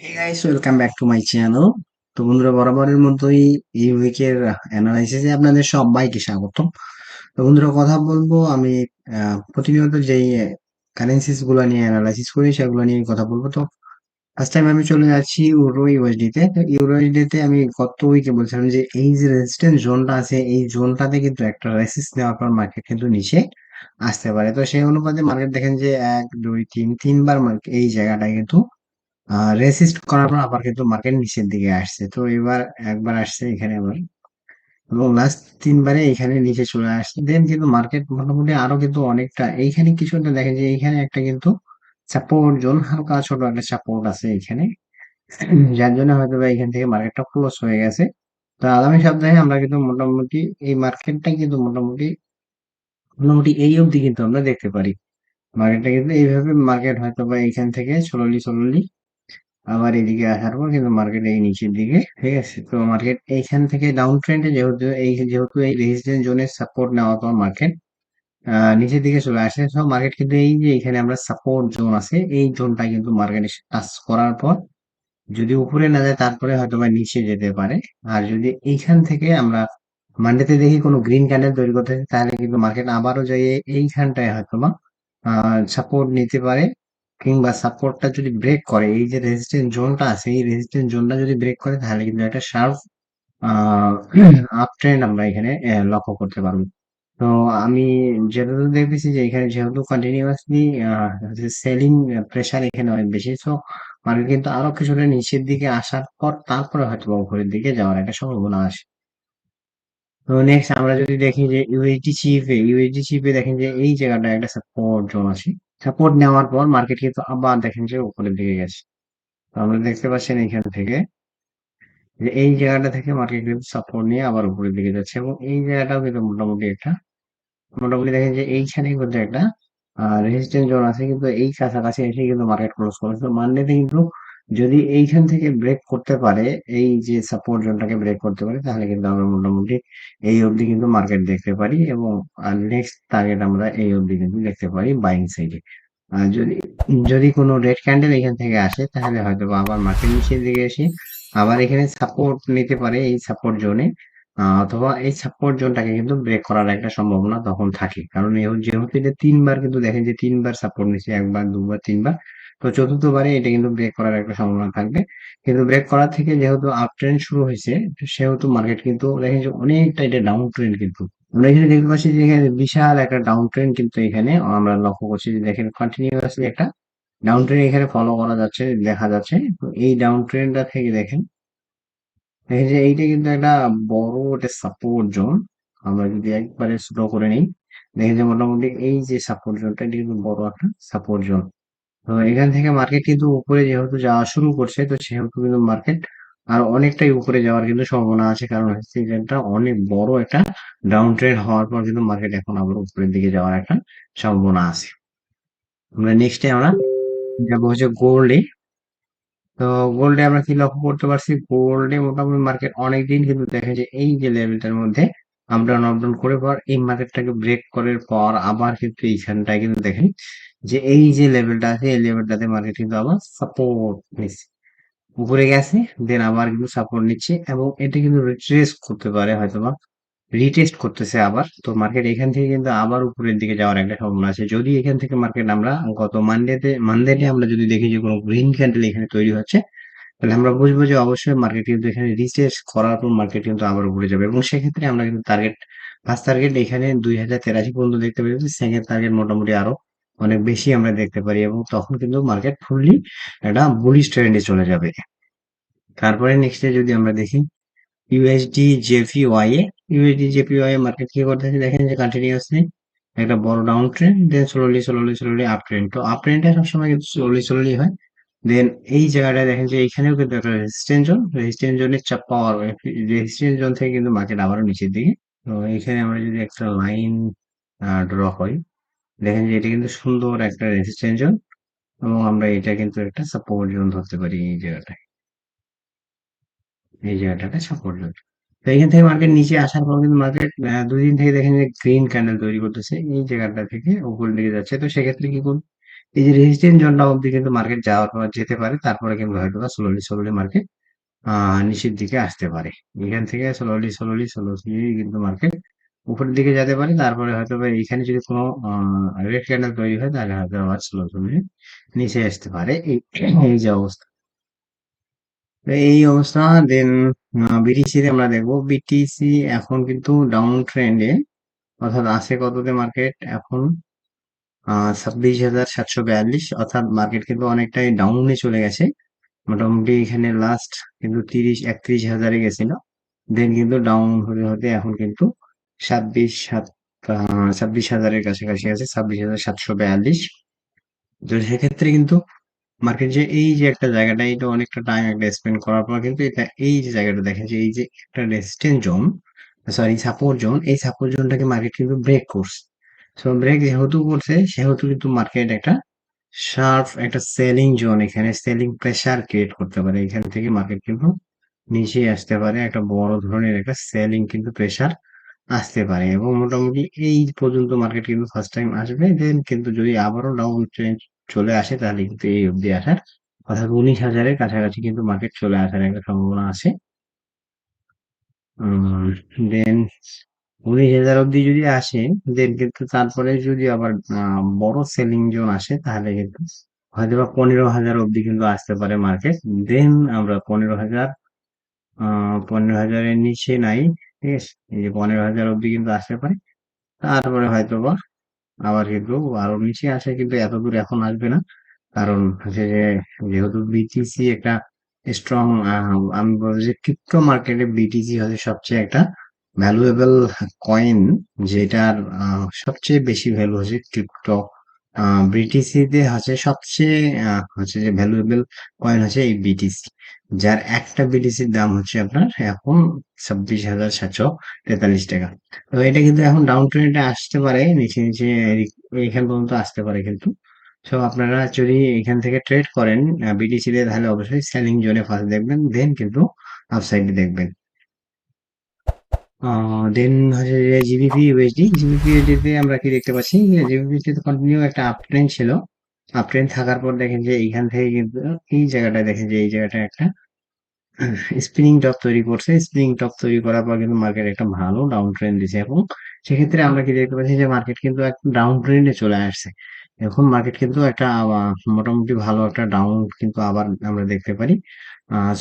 Hey guys, welcome back to my channel. তো বন্ধুরা, বরাবরের মতোই এই উইকের অ্যানালাইসিসে আপনাদের সবাইকে স্বাগত। তো বন্ধুরা, কথা বলবো আমি প্রতিনিয়ত যেই কারেন্সিস গুলো নিয়ে অ্যানালাইসিস করি সেগুলো নিয়ে কথা বলবো। তো ফার্স্ট টাইম আমি চলে যাচ্ছি ইউরো ইউএসডি তে। ইউরো ইউএসডি তে আমি গত উইকে বলছিলাম যে এই যে রেজিস্ট্যান্স জোনটা আছে এই জোনটাতে কিন্তু একটা রেসিস্ট নেওয়ার পর মার্কেট কিন্তু নিচে আসতে পারে। তো সেই অনুপাতে মার্কেট দেখেন যে এক দুই তিনবার মার্কেট এই জায়গাটায় কিন্তু রেসিস্ট করার পর আবার কিন্তু মার্কেট নিচের দিকে আসছে। তো এবার একবার আসছে এখানে আবার, এবং লাস্ট তিনবারে এখানে নিচে চলে আসছে। দেন কিন্তু মার্কেট মোটামুটি আরো কিন্তু অনেকটা এইখানে কিছু একটা দেখেন যে এইখানে একটা কিন্তু সাপোর্ট জোন, হালকা ছোট একটা সাপোর্ট আছে এখানে, যার জন্য হয়তো বা এখান থেকে মার্কেটটা ক্লোজ হয়ে গেছে। তো আগামী সপ্তাহে আমরা কিন্তু মোটামুটি এই মার্কেটটা কিন্তু মোটামুটি মোটামুটি এই অবধি কিন্তু আমরা দেখতে পারি। মার্কেটটা কিন্তু এইভাবে মার্কেট হয়তো বা এইখান থেকে স্লোলি স্লোলি আবার এদিকে আসার পর কিন্তু মার্কেট এই নিচের দিকে, ঠিক আছে। তো মার্কেট এইখান থেকে ডাউন ট্রেন্ডে যেহেতু এই রেজিস্ট্যান্স জোনের সাপোর্ট নেওয়ার পর মার্কেট নিচের দিকে চলে আসে। সব মার্কেট কিন্তু এই যে এখানে আমরা সাপোর্ট জোন আছে এই জোনটা কিন্তু মার্কেট টাচ করার পর যদি উপরে না যায় তারপরে হয়তো বা নিচে যেতে পারে। আর যদি এইখান থেকে আমরা মান্ডেতে দেখি কোনো গ্রিন ক্যান্ডেল তৈরি করতেছে তাহলে কিন্তু মার্কেট আবারও যাই এইখানটায় হয়তো বা সাপোর্ট নিতে পারে, কিংবা সাপোর্টটা যদি ব্রেক করে এই যে রেজিস্ট্যান্স জোনটা আছে এই রেজিস্ট্যান্স জোনটা যদি ব্রেক করে তাহলে কিন্তু একটা শার্প আপ ট্রেন্ড আমরা এখানে লক্ষ্য করতে পারবো। তো আমি যেহেতু দেখতেছি যে এখানে যেহেতু কন্টিনিউয়াসলি সেলিং প্রেসার এখানে অনেক বেশি, তো মার্কেট কিন্তু আরো কিছুটা নিচের দিকে আসার পর তারপরে হয়তো বা উপরের দিকে যাওয়ার একটা সম্ভাবনা আছে। তো নেক্সট আমরা যদি দেখি যে ইউএসডি চিপে দেখেন যে এই জায়গাটা একটা সাপোর্ট জোন আছে। সাপোর্ট নেওয়ার পর মার্কেট কিন্তু আবার দেখেন যে উপরের দিকে গেছে। তো আমরা দেখতে পাচ্ছেন এখান থেকে যে এই জায়গাটা থেকে মার্কেট কিন্তু সাপোর্ট নিয়ে আবার উপরের দিকে যাচ্ছে, এবং এই জায়গাটাও কিন্তু মোটামুটি একটা, মোটামুটি দেখেন যে এইখানে কিন্তু একটা রেজিস্ট্যান্স জোন আছে, কিন্তু এই কাছাকাছি এসে কিন্তু মার্কেট ক্লোজ করেছে। তো মানডেতে কিন্তু যদি এইখান থেকে ব্রেক করতে পারে, এই যে সাপোর্ট জোনটাকে ব্রেক করতে পারে তাহলে কিন্তু আমরা মোটামুটি এই অবধি কিন্তু মার্কেট দেখতে পারি, এবং নেক্সট টার্গেট আমরা এই অবধি কিন্তু দেখতে পারি বাইং সাইডে। যদি যদি কোনো রেড ক্যান্ডেল এখান থেকে আসে তাহলে হয়তো বা আবার মার্কেট নিচের দিকে এসে আবার এখানে সাপোর্ট নিতে পারে এই সাপোর্ট জোনে, অথবা এই সাপোর্ট জোনটাকে কিন্তু ব্রেক করার একটা সম্ভাবনা তখন থাকে। কারণ যেহেতু এটা তিনবার কিন্তু দেখেন যে তিনবার সাপোর্ট নিচ্ছে, একবার দুবার তিনবার। তো চতুর্থবারে এটা কিন্তু ব্রেক করার একটা সম্ভাবনা থাকবে। কিন্তু ব্রেক করার থেকে যেহেতু আপ ট্রেন্ড শুরু হয়েছে, সেহেতু মার্কেট কিন্তু দেখেন যে অনেকটা এটা ডাউন ট্রেন্ড কিন্তু আমরা এখানে দেখতে পাচ্ছি যে এখানে বিশাল একটা ডাউন ট্রেন্ড কিন্তু এখানে আমরা লক্ষ্য করছি যে দেখেন কন্টিনিউয়াসলি একটা ডাউন ট্রেন্ড এখানে ফলো করা যাচ্ছে, দেখা যাচ্ছে। তো এই ডাউন ট্রেন্ডটা থেকে দেখেন এই যে এইটা কিন্তু একটা বড় একটা সাপোর্ট জোন। আমরা যদি একবারে স্লো করে নিই দেখেন যে মোটামুটি এই যে সাপোর্ট জোনটা এটা কিন্তু বড় একটা সাপোর্ট জোন। তো এখান থেকে মার্কেট কিন্তু উপরে যেহেতু যাওয়া শুরু করছে, তো সেহেতু কিন্তু মার্কেট আর অনেকটাই উপরে যাওয়ার কিন্তু সম্ভাবনা আছে। কারণ হচ্ছে এটা অনেক বড় একটা ডাউন ট্রেন্ড হওয়ার পর কিন্তু মার্কেট এখন আবার উপরের দিকে যাওয়ার একটা সম্ভাবনা আছে। আমরা নেক্সটে আমরা যাবো হচ্ছে গোল্ডে। তো গোল্ডে আমরা কি লক্ষ্য করতে পারছি, গোল্ডে মোটামুটি মার্কেট অনেকদিন কিন্তু দেখে যে এই যে লেভেলটার মধ্যে আপ ডাউন করে পর এই মার্কেটটাকে ব্রেক করার পর আবার কিন্তু এইখানটায় কিন্তু দেখেন যে এই যে লেভেলটা আছে এই লেভেলটাতে মার্কেট কিন্তু আবার সাপোর্ট নিচ্ছে, উপরে গেছে, দেন আবার কিন্তু সাপোর্ট নিচ্ছে, এবং এটা কিন্তু রিট্রেস করতে পারে হয়তোবা রিটেস্ট করতেছে আবার। তো মার্কেট এখান থেকে কিন্তু আবার উপরের দিকে যাওয়ার একটা সম্ভাবনা আছে। যদি এখান থেকে মার্কেট আমরা গত মানডেতে আমরা যদি দেখি যে কোনো গ্রিন ক্যান্ডেল এখানে তৈরি হচ্ছে, তাহলে আমরা বুঝবো যে অবশ্যই মার্কেট কিন্তু এখানে রিটেস্ট করার পর মার্কেট কিন্তু আবার উপরে যাবে, এবং সেক্ষেত্রে আমরা কিন্তু ফার্স্ট টার্গেট এখানে 2083 পর্যন্ত দেখতে পারি। সেকেন্ড টার্গেট মোটামুটি আরো অনেক বেশি আমরা দেখতে পারি, এবং তখন কিন্তু মার্কেট ফুললি একটা বুলিশ ট্রেন্ডে চলে যাবে। তারপরে নেক্সটে যদি আমরা দেখি ইউএসডি জেপিওয়াই এ মার্কেট কি করতেছে দেখেন যে কন্টিনিউয়াসলি একটা বড় ডাউন ট্রেন্ড, দেন স্লোলি আপ ট্রেন্ড। তো আপ ট্রেন্ডটা সবসময় কিন্তু স্লোলি হয়। দেন এই জায়গাটায় দেখেন যে এখানেও কিন্তু একটা রেজিস্ট্যান্স জোনের চাপ পাওয়ার, রেজিস্ট্যান্স জোন থেকে কিন্তু মার্কেট আবারও নিচের দিকে। তো এখানে আমরা যদি একটা লাইন ড্র করি দেখেন যে এটা কিন্তু সুন্দর একটা রেজিস্ট্যান্স জোন, এবং আমরা এটা কিন্তু একটা সাপোর্ট জোন ধরতে পারি। এই জায়গাটাতে সাপোর্ট জোন। তো এখান থেকে মার্কেট নিচে আসার পর কিন্তু মার্কেট 2 দিন থেকে দেখেন যে গ্রিন ক্যান্ডেল তৈরি করতেছে এই জায়গাটা থেকে উপরের দিকে যাচ্ছে। তো সেক্ষেত্রে কি করব, এই যে রেজিস্ট্যান্ট জোনটা অবধি কিন্তু মার্কেট যাওয়ার পর যেতে পারে, তারপরে কিন্তু হয়তো বা স্লোলি স্লোলি মার্কেট নিচের দিকে আসতে পারে। এখান থেকে স্লোলি স্লোলি স্লোলি কিন্তু মার্কেট উপরের দিকে যেতে পারে, তারপরে হয়তো বা এইখানে যদি কোনো রেড ক্যান্ডেল তৈরি হয় তাহলে হয়তো আবার স্লো স্লোলি নিচে আসতে পারে। এই যে অবস্থা, তো এই অবস্থা। দেন বিটিসি তে আমরা দেখবো, বিটিসি এখন কিন্তু ডাউন ট্রেন্ডে, অর্থাৎ আছে কততে মার্কেট এখন 26,742, অর্থাৎ মার্কেট কিন্তু অনেকটাই ডাউনে চলে গেছে। মোটামুটি এখানে লাস্ট কিন্তু 31-31 হাজারে গেছিল, দেন কিন্তু ডাউন হতে হতে এখন কিন্তু 26,হাজারের কাছাকাছি আছে, 26,742। তো সেক্ষেত্রে কিন্তু মার্কেট যে এই যে একটা জায়গাটা, এটা অনেকটা টাইম একটা স্পেন্ড করার পর কিন্তু এটা, এই যে জায়গাটা দেখেন যে এই যে একটা resistant zone, sorry support zone, এই সাপোর্ট জোনটাকে মার্কেট কিন্তু ব্রেক করছে। সো ব্রেক যেহেতু করছে সেহেতু কিন্তু মার্কেট একটা শার্প একটা সেলিং জোন, এখানে সেলিং প্রেসার ক্রিয়েট করতে পারে, এখান থেকে মার্কেট কিন্তু নিচে আসতে পারে, একটা বড় ধরনের একটা সেলিং কিন্তু প্রেসার আসতে পারে। এবং মোটামুটি এই পর্যন্ত মার্কেট কিন্তু ফার্স্ট টাইম আসবে, দেন কিন্তু যদি আবারও ডাউন ট্রেন্ড চলে আসে তাহলে কিন্তু এই অবধি আসার, অর্থাৎ 19,000-এর কাছাকাছি কিন্তু মার্কেট চলে আসার একটা সম্ভাবনা আছে। দেন 19,000 অবধি যদি আসে, দেন কিন্তু তারপরে যদি আবার বড় সেলিং জোন আসে তাহলে কিন্তু হয়তো বা 15,000 অবধি কিন্তু আসতে পারে মার্কেট। দেন আমরা 15,000, 15,000-এর নিচে নাই, ঠিক আছে, এই যে 15,000 অবধি কিন্তু আসতে পারে। তারপরে হয়তো বা আবার কিন্তু আরো নিচে আসে, কিন্তু এত দূর এখন আসবে না, কারণ হচ্ছে যে যেহেতু বিটিসি একটা স্ট্রং, আমি বলবো যে ক্রিপ্টো মার্কেটে বিটিসি হচ্ছে সবচেয়ে একটা ভ্যালুয়েবল কয়েন, যেটার সবচেয়ে বেশি ভ্যালু হচ্ছে ক্রিপ্টো। বিটিসিতে হচ্ছে সবচেয়ে হচ্ছে যে ভ্যালুয়েবল কয়েন হচ্ছে এই বিটিসি, যার একটা বিটিসির দাম হচ্ছে আপনার এখন 26,743 টাকা। তো এটা কিন্তু এখন ডাউন ট্রেন্ডে আসতে পারে, নিচে নিচে এইখান পর্যন্ত আসতে পারে কিন্তু। সো আপনারা যদি এখান থেকে ট্রেড করেন বিটিসি তে, তাহলে অবশ্যই সেলিং জোনে ফার্স্ট দেখবেন, দেন কিন্তু আপসাইডে দেখবেন। দেন হচ্ছে যে জিবিপি ইউএসডি, জিবিপি ইউএসডি তে আমরা কি দেখতে পাচ্ছি, জিবিপি তে কন্টিনিউ একটা আপ ট্রেন্ড ছিল। আপ ট্রেন্ড থাকার পর দেখেন যে এইখান থেকে কিন্তু এই জায়গাটায় দেখেন যে এই জায়গাটা একটা স্পিনিং টপ তৈরি করছে, স্পিনিং টপ তৈরি করার পর কিন্তু মার্কেট একটা ভালো ডাউন ট্রেন্ড দিছে, এবং সেক্ষেত্রে আমরা কি দেখতে পাচ্ছি যে মার্কেট কিন্তু একটা ডাউন ট্রেন্ডে চলে আসছে। এখন মার্কেট কিন্তু একটা মোটামুটি ভালো একটা ডাউন কিন্তু আবার আমরা দেখতে পারি।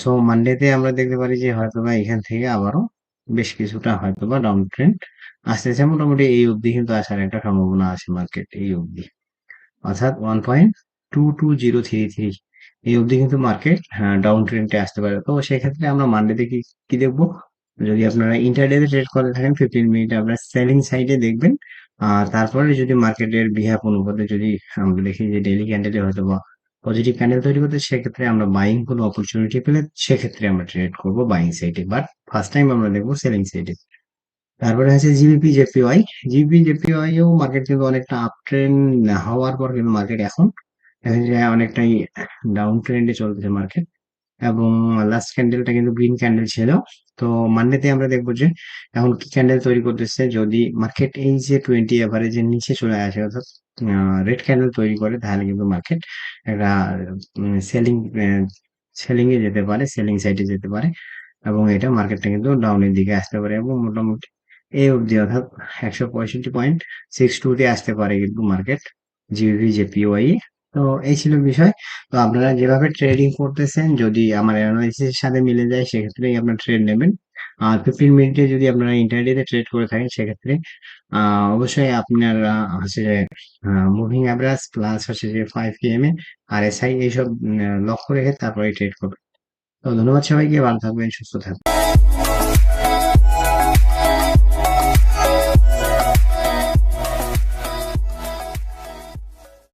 সো মানডেতে আমরা দেখতে পারি যে হয়তোবা এখান থেকে আবারও বেশ কিছুটা হয়তোবা ডাউন ট্রেন্ড আসতেছে, মোটামুটি এই অবধি কিন্তু আসার একটা সম্ভাবনা আছে মার্কেট এই অবধি, অর্থাৎ 1.22033 এই অবধি কিন্তু মার্কেট ডাউন ট্রেন্ডে আসতে পারে। তো সেক্ষেত্রে আমরা মানডেতে কি কি দেখবো, যদি আপনারা ইন্টারডেতে ট্রেড করে থাকেন 15 মিনিট আপনারা সেলিং সাইডে দেখবেন। তারপরে যদি মার্কেটের বিহেভ অনুপাতে যদি আমরা দেখি যে ডেইলি ক্যান্ডেলে হয়তো বা পজিটিভ ক্যান্ডেল তৈরি করতে, সেক্ষেত্রে আমরা বাইং কোনো অপরচুনিটি পেলে সেক্ষেত্রে আমরা ট্রেড করবো বাইং সাইডে, বাট ফার্স্ট টাইম আমরা দেখবো সেলিং সাইডে। তারপরে আছে জিবিপি জেপিওয়াই, জিবিপি জেপিওয়াই ও মার্কেট কিন্তু অনেকটা আপ ট্রেন্ড হওয়ার পর কিন্তু মার্কেট এখন দেখা যায় অনেকটাই ডাউন ট্রেন্ডে চলতেছে মার্কেট, এবং লাস্ট ক্যান্ডেলটা কিন্তু গ্রিন ক্যান্ডেল ছিল। তো মানডেতে আমরা দেখবো যে এখন কি ক্যান্ডেল তৈরি করতেছে, যদি মার্কেট এই যে 20 এভারেজের নিচে চলে আসে, অর্থাৎ রেড ক্যান্ডেল তৈরি করে, তাহলে কিন্তু মার্কেট একটা সেলিং সেলিং এ যেতে পারে, সেলিং সাইডে যেতে পারে, এবং এটা মার্কেটটা কিন্তু ডাউনের দিকে আসতে পারে, এবং মোটামুটি এই অবধি অর্থাৎ 165.62 তে আসতে পারে কিন্তু মার্কেট জিবি জেপিওয়াই। তো এই ছিল বিষয়। তো আপনারা যেভাবে ট্রেডিং করতেছেন যদি আমার অ্যানালাইসিস সাথে মিলে যায় সেক্ষেত্রেই আপনার ট্রেড নেবেন। আর 15 মিনিটে যদি আপনারা ইন্টারডেতে ট্রেড করে থাকেন সেক্ষেত্রে অবশ্যই আপনার হচ্ছে যে মুভিং অ্যাভারেজ প্লাস হচ্ছে যে 5 pm RSI এইসব লক্ষ্য রেখে তারপরে ট্রেড করবেন। তো ধন্যবাদ সবাইকে, ভালো থাকবেন, সুস্থ থাকবেন।